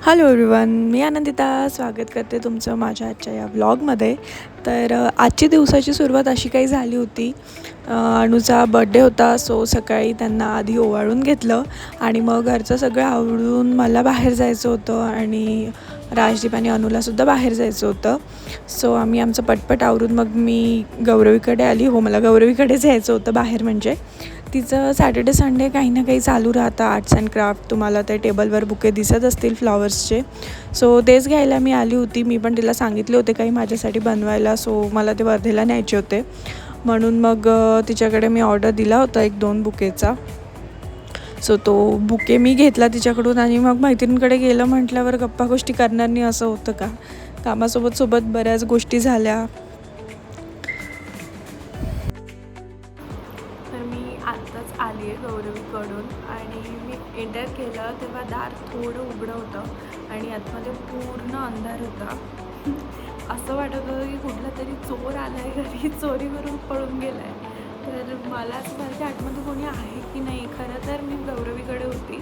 Hello everyone, मी आनंदिता स्वागत करते तुमचं माझ्या आजच्या या व्लॉगमध्ये. तर आजची दिवसाची सुरुवात अशी काही झाली होती. अनुचा बड्डे होता, सो सकाळी त्यांना आधी ओवाळून घेतलं आणि मग घरचं सगळं आवरून मला बाहेर जायचं होतं आणि राजदीप आणि अनुलासुद्धा बाहेर जायचं होतं. सो आम्ही आमचं पटपट आवरून मग मी गौरवीकडे आली. मला गौरवीकडेच यायचं होतं बाहेर. म्हणजे तिचं सॅटर्डे संडे काही ना काही चालू राहतं, आर्ट्स अँड क्राफ्ट. तुम्हाला ते टेबलवर बुके दिसत असतील फ्लॉवर्सचे. सो तेच घ्यायला मी आली होती. मी पण तिला सांगितले होते काही माझ्यासाठी बनवायला, सो मला ते वर्धेला न्यायचे होते. म्हणून मग तिच्याकडे मी ऑर्डर दिला होता 1-2 बुकेचा. सो तो बुके मी घेतला तिच्याकडून आणि मग मैत्रिणीकडे गेलं म्हटल्यावर गप्पा गोष्टी करणार नाही असं होतं का. कामासोबत बऱ्याच गोष्टी झाल्या. तर मी आत्ताच आली आहे गौरवीकडून आणि मी एंटर केलं तेव्हा दार थोडं उघडं होतं आणि आतमध्ये पूर्ण अंधार होता. असं वाटत होतं की कुठला तरी चोर आला आहे घरी, चोरी करून पळून गेला आहे. तर मला असं झालं की आतमध्ये कोणी आहे की नाही. खरं तर मी गौरवीकडे होती.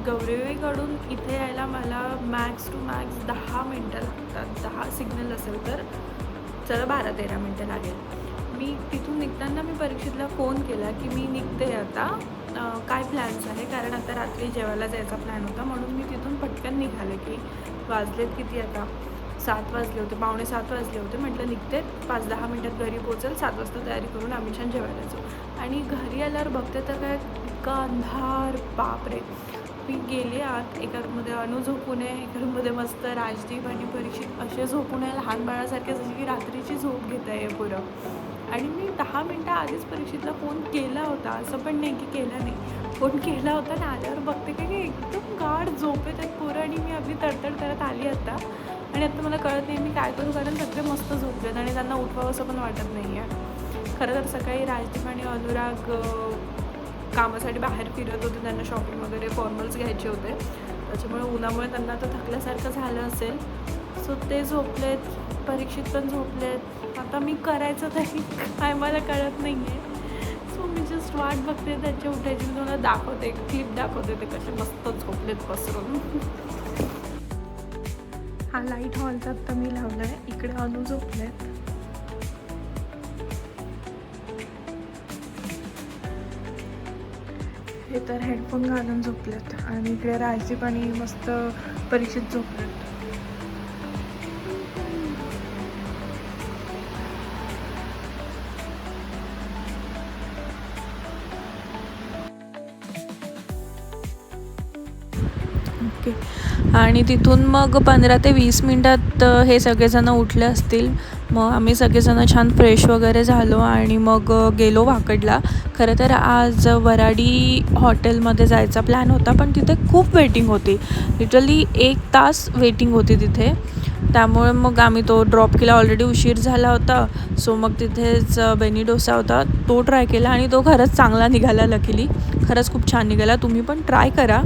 गौरवीकडून इथे यायला मला मॅक्स टू मॅक्स 10 मिनटं लागतात. 10 सिग्नल असेल तर चला 12-13 मिनटं लागेल. मी तिथून निघताना मी परीक्षेतला फोन केला की मी निघते आता, काय प्लॅन्स आहे. कारण आता रात्री जेवायला जायचा प्लॅन होता, म्हणून मी तिथून पटकन निघाले. की वाजलेत किती आता 7 वाजले होते, 6:45 वाजले होते. म्हटलं निघते 5-10 मिनटात घरी पोहोचेल, 7 वाजता तयारी करून आम्ही छान जेवायला जाऊ. आणि घरी आल्यावर बघते तर काय इतका अंधार, बापरे. मी गेले आत. एका रूममध्ये अनु झोपून आहे, एका रूममध्ये मस्त राजदीप आणि परीक्षित असे झोपून आहे लहान बाळासारखे, जशी की रात्रीची झोप घेत आहे पुरं. आणि मी 10 मिनटं आधीच परीक्षेतला फोन केला होता, असं पण नाही की केला नाही. फोन केला होता आणि आल्यावर बघते की एकदम गाढ झोपेत आहेत पोरं आणि मी अगदी तडतड करत आली आता. आणि आता मला कळत नाही मी काय करू, कारण सगळे मस्त झोपलेत आणि त्यांना उठवावं असं पण वाटत नाही आहे. खरं तर सकाळी राजदीप आणि अनुराग कामासाठी बाहेर फिरत होते, त्यांना शॉपिंग वगैरे फॉर्मल्स घ्यायचे होते. त्याच्यामुळे उन्हामुळे त्यांना आता थकल्यासारखं झालं असेल. सो ते झोपलेत, परीक्षित पण झोपलेत. आता मी करायचं तरी काय मला कळत नाही आहे. सो मी जस्ट वाट बघते त्यांच्या उठायची. मी तुम्हाला दाखवते, एक क्लिप दाखवते ते कसे मस्त झोपलेत पसरून. हा लाईट हॉलचा आत्ता मी लावला आहे. इकडे अनु झोपलेत. हे तर हेडफोन घालून झोपलेत आणि इकडे राजदीप आणि मस्त परीक्षित झोपलेत. ओके. आणि तिथून मग 15 ते 20 मिनटात हे सगळेजण उठले असतील. मग आम्ही सगळेजण छान फ्रेश वगैरे झालो आणि मग गेलो वाकडला. खरं तर आज वराडी हॉटेलमध्ये जायचा प्लॅन होता, पण तिथे खूप वेटिंग होती. लिटरली 1 तास वेटिंग होती तिथे. त्यामुळे मग आम्ही तो ड्रॉप केला. ऑलरेडी उशीर झाला होता. सो मग तिथेच बेनी डोसा होता, तो ट्राय केला आणि तो खरंच चांगला निघाला. लकीली खरंच खूप छान निघाला. तुम्ही पण ट्राय करा.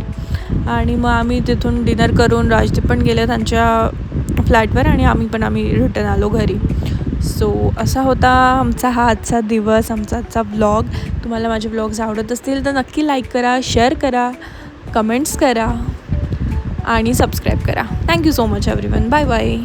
आणि मग आम्ही तिथून डिनर करून राजदीप पण गेले त्यांच्या फ्लॅटवर आणि आम्ही रिटर्न आलो घरी. सो असा होता आमचा हा आजचा दिवस, आमचा आजचा व्लॉग. तुम्हाला माझे व्लॉग्स आवडत असतील तर नक्की लाईक करा, शेअर करा, कमेंट्स करा आणि सबस्क्राईब करा. Thank you so much everyone. Bye bye.